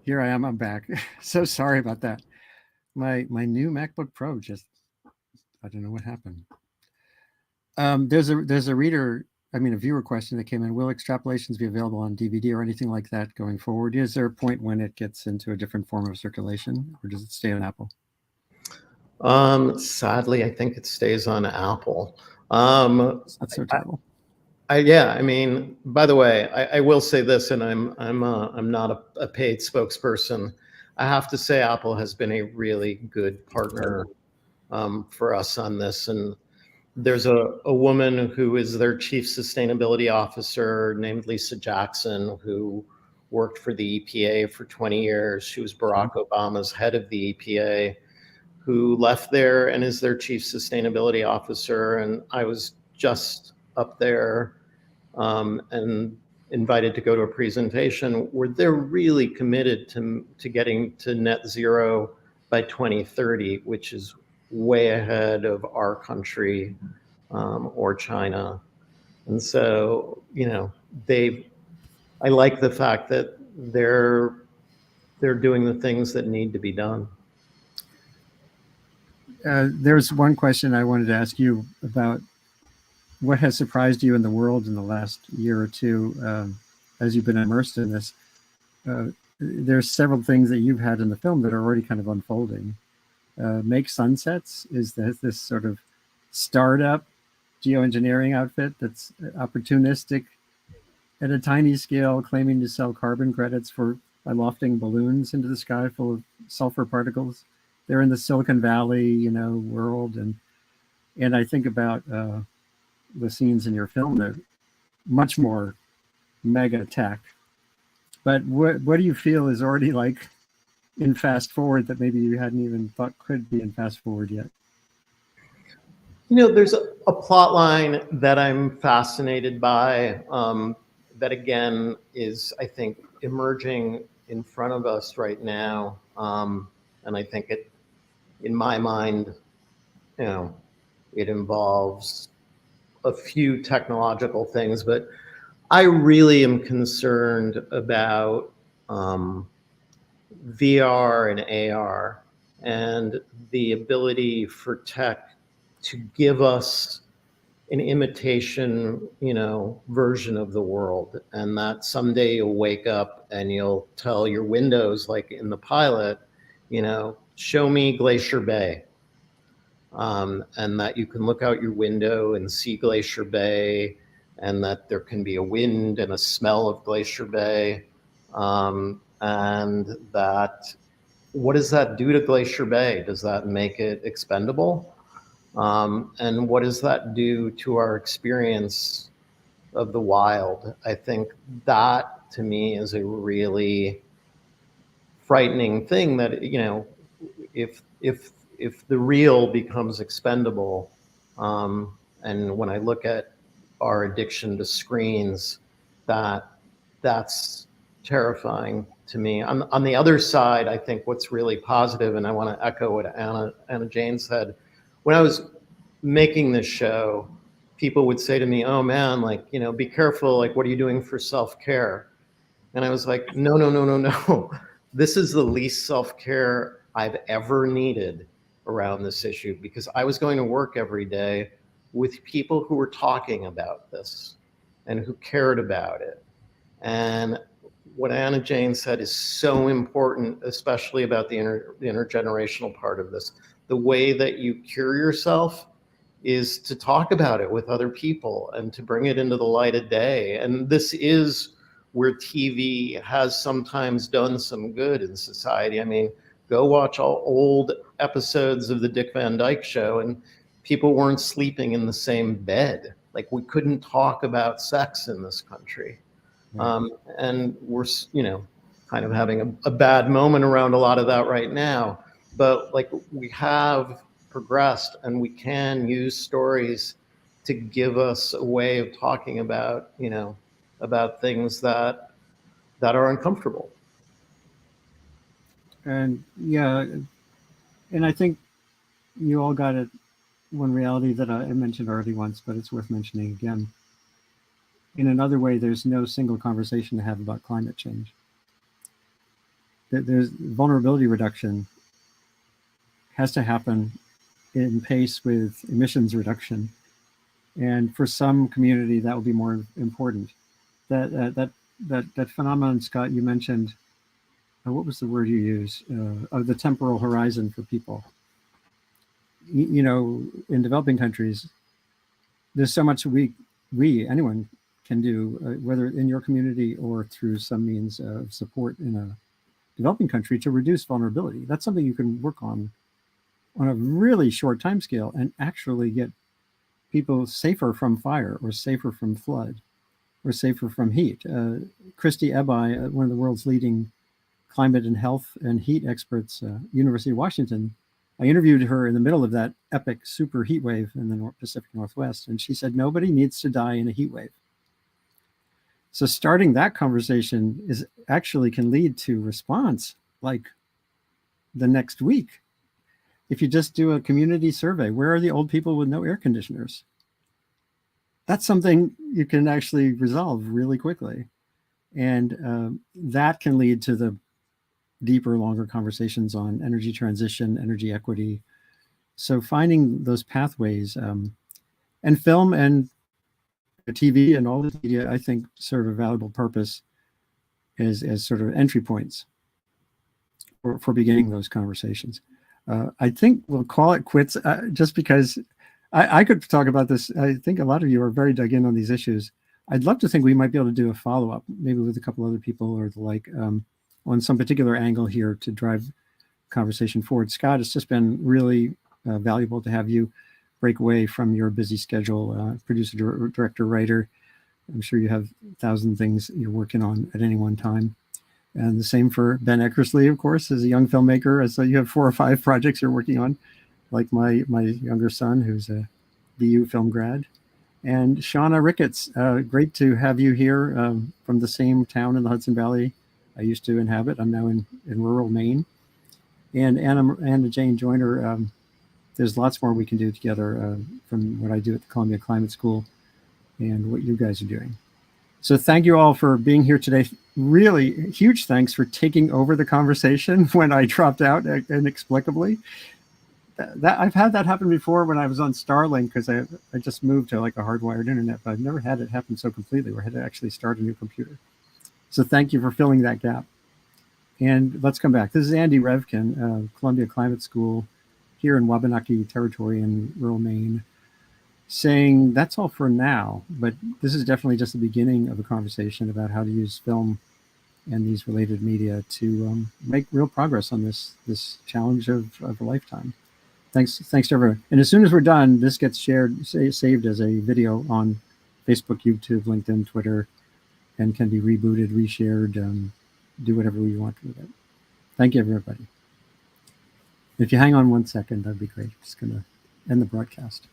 S1: Here I am. I'm back. So sorry about that. My new MacBook Pro just, I don't know what happened. There's a viewer question that came in. Will Extrapolations be available on DVD or anything like that going forward? Is there a point when it gets into a different form of circulation, or does it stay on Apple?
S2: Sadly, I think it stays on Apple.
S1: That's so terrible.
S2: Yeah, I mean, by the way, I will say this, and I'm not a paid spokesperson. I have to say Apple has been a really good partner for us on this. And there's a woman who is their chief sustainability officer named Lisa Jackson, who worked for the EPA for 20 years. She was Barack Obama's head of the EPA, who left there and is their chief sustainability officer. And I was just up there and invited to go to a presentation where they're really committed to getting to net zero by 2030, which is way ahead of our country or China. And so, I like the fact that they're doing the things that need to be done.
S1: There's one question I wanted to ask you about what has surprised you in the world in the last year or two as you've been immersed in this. There's several things that you've had in the film that are already kind of unfolding. Make Sunsets is this sort of startup geoengineering outfit that's opportunistic at a tiny scale, claiming to sell carbon credits by lofting balloons into the sky full of sulfur particles. They're in the Silicon Valley, world, and I think about the scenes in your film. They're much more mega tech. But what do you feel is already like in fast forward that maybe you hadn't even thought could be in fast forward yet?
S2: There's a plot line that I'm fascinated by that, again, is, I think, emerging in front of us right now. And I think it, in my mind, it involves a few technological things, but I really am concerned about VR and AR and the ability for tech to give us an imitation, version of the world. And that someday you'll wake up and you'll tell your windows, like in the pilot, show me Glacier Bay. And that you can look out your window and see Glacier Bay, and that there can be a wind and a smell of Glacier Bay. And that, what does that do to Glacier Bay? Does that make it expendable? And what does that do to our experience of the wild? I think that, to me, is a really frightening thing, that, if the real becomes expendable, and when I look at our addiction to screens, that's terrifying to me. On the other side, I think what's really positive, and I want to echo what Anna Jane said, when I was making this show, people would say to me, "Oh man, like, you know, be careful, like, what are you doing for self-care?" And I was like, no, no, no, no, no. This is the least self-care I've ever needed around this issue, because I was going to work every day with people who were talking about this and who cared about it. And what Anna Jane said is so important, especially about the intergenerational part of this. The way that you cure yourself is to talk about it with other people and to bring it into the light of day. And this is where TV has sometimes done some good in society. I mean, go watch all old episodes of the Dick Van Dyke Show, and people weren't sleeping in the same bed. Like, we couldn't talk about sex in this country. And we're, you know, kind of having a bad moment around a lot of that right now. But like, we have progressed, and we can use stories to give us a way of talking about, you know, about things that are uncomfortable.
S1: And yeah, and I think you all got it. One reality that I mentioned already once, but it's worth mentioning again. In another way, there's no single conversation to have about climate change. There's vulnerability reduction has to happen in pace with emissions reduction. And for some community, that will be more important. That phenomenon, Scott, you mentioned, what was the word you used, of the temporal horizon for people. You know, in developing countries, there's so much anyone can do, whether in your community or through some means of support in a developing country, to reduce vulnerability. That's something you can work on a really short time scale and actually get people safer from fire, or safer from flood, or safer from heat. Christy Ebi, one of the world's leading climate and health and heat experts, University of Washington, I interviewed her in the middle of that epic super heat wave in the Pacific Northwest, and she said, nobody needs to die in a heat wave. So starting that conversation is actually can lead to response like the next week. If you just do a community survey, where are the old people with no air conditioners? That's something you can actually resolve really quickly. And that can lead to the deeper, longer conversations on energy transition, energy equity. So finding those pathways, and film and TV and all the media, I think, serve a valuable purpose as sort of entry points for beginning those conversations. I think we'll call it quits, just because I could talk about this. I think a lot of you are very dug in on these issues. I'd love to think we might be able to do a follow-up, maybe with a couple other people or the like, on some particular angle here to drive conversation forward. Scott, it's just been really valuable to have you break away from your busy schedule, producer, director, writer. I'm sure you have 1,000 things you're working on at any one time. And the same for Ben Eckersley, of course, as a young filmmaker. So you have 4 or 5 projects you're working on, like my younger son, who's a BU film grad. And Shauna Ricketts, great to have you here, from the same town in the Hudson Valley I used to inhabit. I'm now in rural Maine. And Anna Jane Joyner, there's lots more we can do together, from what I do at the Columbia Climate School and what you guys are doing. So thank you all for being here today. Really huge thanks for taking over the conversation when I dropped out inexplicably. That I've had that happen before when I was on Starlink, because I just moved to like a hardwired internet, but I've never had it happen so completely where I had to actually start a new computer. So thank you for filling that gap. And let's come back. This is Andy Revkin, Columbia Climate School here in Wabanaki Territory in rural Maine, saying that's all for now, but this is definitely just the beginning of a conversation about how to use film and these related media to make real progress on this challenge of a lifetime. Thanks to everyone. And as soon as we're done, this gets shared, saved as a video on Facebook, YouTube, LinkedIn, Twitter, and can be rebooted, reshared, do whatever we want with it. Thank you, everybody. If you hang on 1 second, that'd be great. Just gonna end the broadcast.